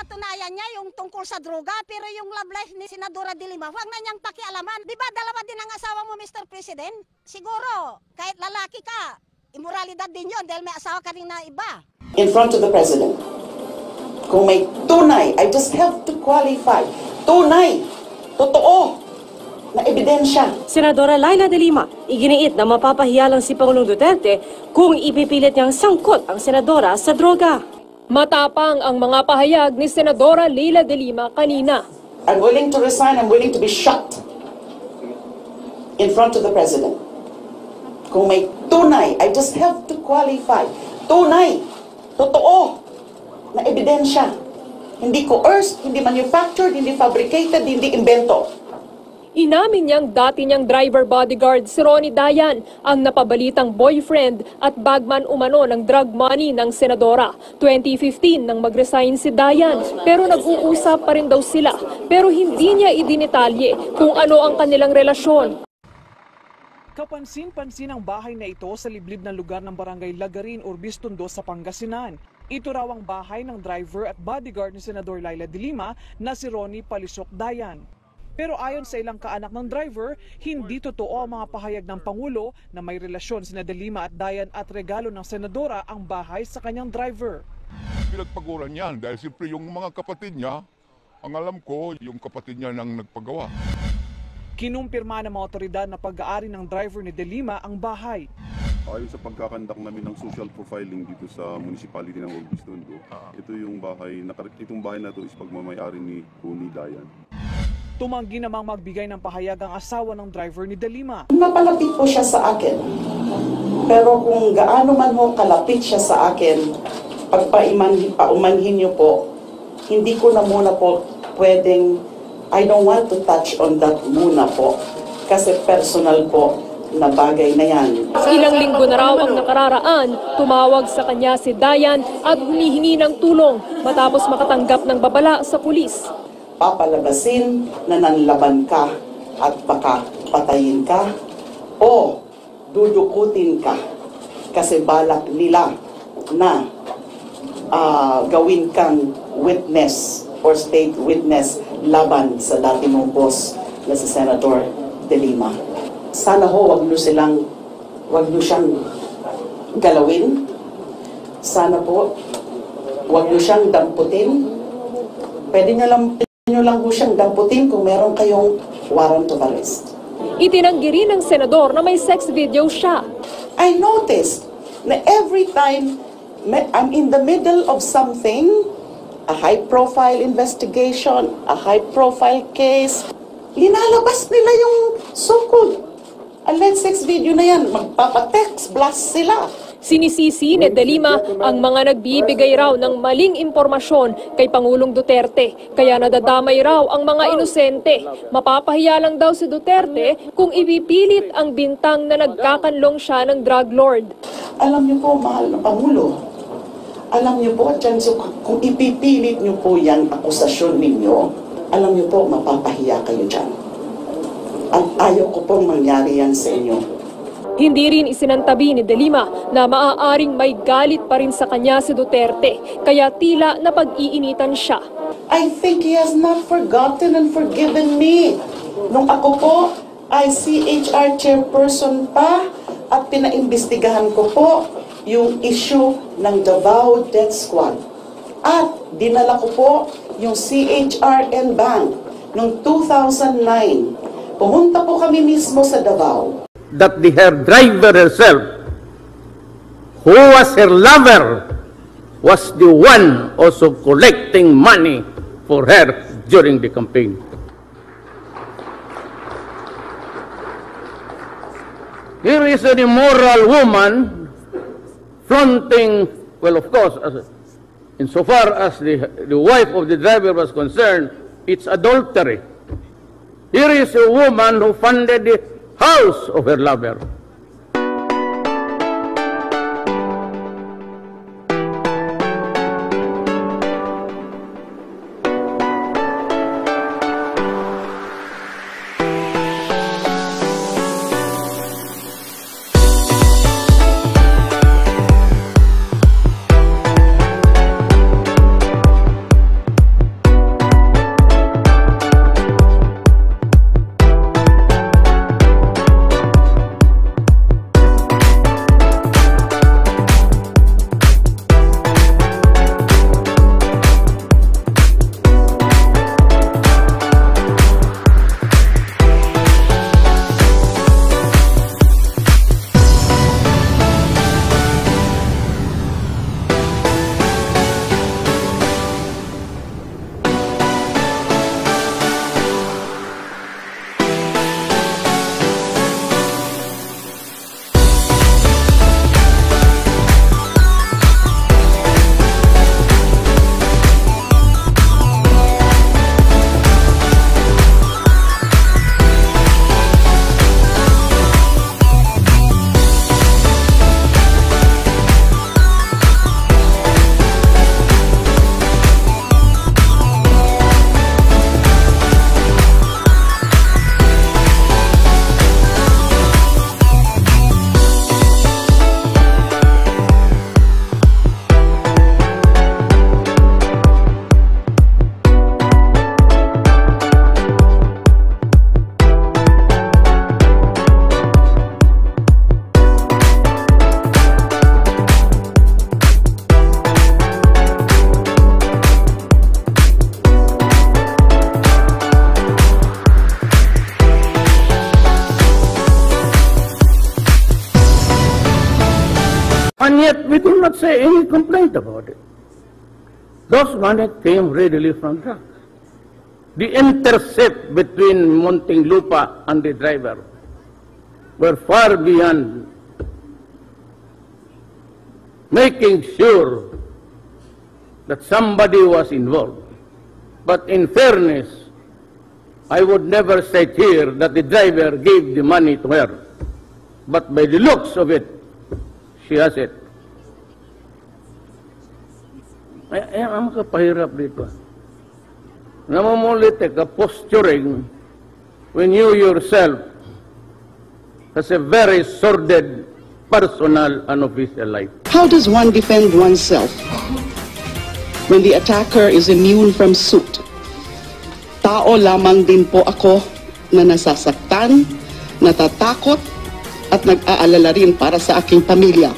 mapatunayan niya yung tungkol sa droga, pero yung love life ni Senadora De Lima, huwag na niyang pakialaman. Di ba dalawa din ang asawa mo, Mr. President? Siguro, kahit lalaki ka, immoralidad din yun dahil may asawa ka rin na iba. In front of the President, kung may tunay, I just have to qualify, tunay, totoo, na ebidensya. Senadora Leila De Lima, iginiit na mapapahiya lang si Pangulong Duterte kung ipipilit niyang sangkot ang senadora sa droga. Matapang ang mga pahayag ni Senadora Leila De Lima kanina. I'm willing to resign, I'm willing to be shot in front of the President. Kung may tunay, I just have to qualify, tunay, totoo, na ebidensya. Hindi coerced, hindi manufactured, hindi fabricated, hindi invento. Inamin niyang dati niyang driver bodyguard si Ronnie Dayan ang napabalitang boyfriend at bagman umano ng drug money ng senadora. 2015 nang mag-resign si Dayan pero nag-uusap pa rin daw sila pero hindi niya idinitalye kung ano ang kanilang relasyon. Kapansin-pansin ang bahay na ito sa liblib na lugar ng barangay Lagarin, Urbis, Tondo sa Pangasinan. Ito raw ang bahay ng driver at bodyguard ni Senador Leila De Lima na si Ronnie Palisok Dayan. Pero ayon sa ilang kaanak ng driver, hindi totoo ang mga pahayag ng Pangulo na may relasyon sina De Lima at Dayan at regalo ng senadora ang bahay sa kanyang driver. Pinagpaguran yan dahil siyempre yung mga kapatid niya, ang alam ko yung kapatid niya nang nagpagawa. Kinumpirma ng mga otoridad na pag-aari ng driver ni De Lima ang bahay. Ayon sa pagkakandak namin ng social profiling dito sa municipality ng Urbis, Tondo, ito yung bahay, itong bahay na ito is pagmamayari ni Ronnie Dayan. Tumanggi namang magbigay ng pahayag ang asawa ng driver ni De Lima. Napalapit po siya sa akin. Pero kung gaano man ho kalapit siya sa akin, paumanhin niyo po, hindi ko na muna po pwedeng, I don't want to touch on that muna po. Kasi personal po na bagay na yan. Ilang linggo na raw ang nakararaan, tumawag sa kanya si Dayan at humihingi ng tulong matapos makatanggap ng babala sa pulis. Papalabasin na nanlaban ka at baka patayin ka o dudukutin ka kasi balak nila na gawin kang witness or state witness laban sa dati mong boss na si Senator De Lima. Sana ho wag nyo siyang galawin. Sana po wag nyo siyang damputin. Pwede nyo lang po siyang damputin kung meron kayong warrant of arrest. Itinanggi rin ng senador na may sex video siya. I noticed na every time I'm in the middle of something, a high-profile investigation, a high-profile case, linalabas nila yung so-called alleged sex video na yan. Magpapatext, blast sila. Sinisisi ni De Lima ang mga nagbibigay raw ng maling impormasyon kay Pangulong Duterte. Kaya nadadamay raw ang mga inosente. Mapapahiya lang daw si Duterte kung ipipilit ang bintang na nagkakanlong siya ng drug lord. Alam niyo po, mahal na Pangulo, alam niyo po, Chanso, kung ipipilit niyo po yan, akusasyon ninyo, alam niyo po, mapapahiya kayo dyan. At ayaw ko pong mangyari yan sa inyo. Hindi rin isinantabi ni De Lima na maaaring may galit pa rin sa kanya si Duterte, kaya tila napag-iinitan siya. I think he has not forgotten and forgiven me. Nung ako po ay CHR chairperson pa at pinaimbestigahan ko po yung issue ng Davao Death Squad. At dinala ko po yung CHRN Bank noong 2009. Pumunta po kami mismo sa Davao. That her driver herself, who was her lover, was the one also collecting money for her during the campaign. Here is an immoral woman flaunting, well, of course, insofar as the wife of the driver was concerned, it's adultery. Here is a woman who funded the house of her lover. yet we do not say any complaint about it. Those money came readily from drugs. The intercept between Muntinlupa and the driver were far beyond making sure that somebody was involved. But in fairness, I would never say here that the driver gave the money to her. But by the looks of it, she has it. Ang kapahirap dito. Namumulit ka posturing when you yourself has a very sordid personal and official life. How does one defend oneself when the attacker is immune from suit? Tao lamang din po ako na nasasaktan, natatakot, at nag-aalala rin para sa aking pamilya.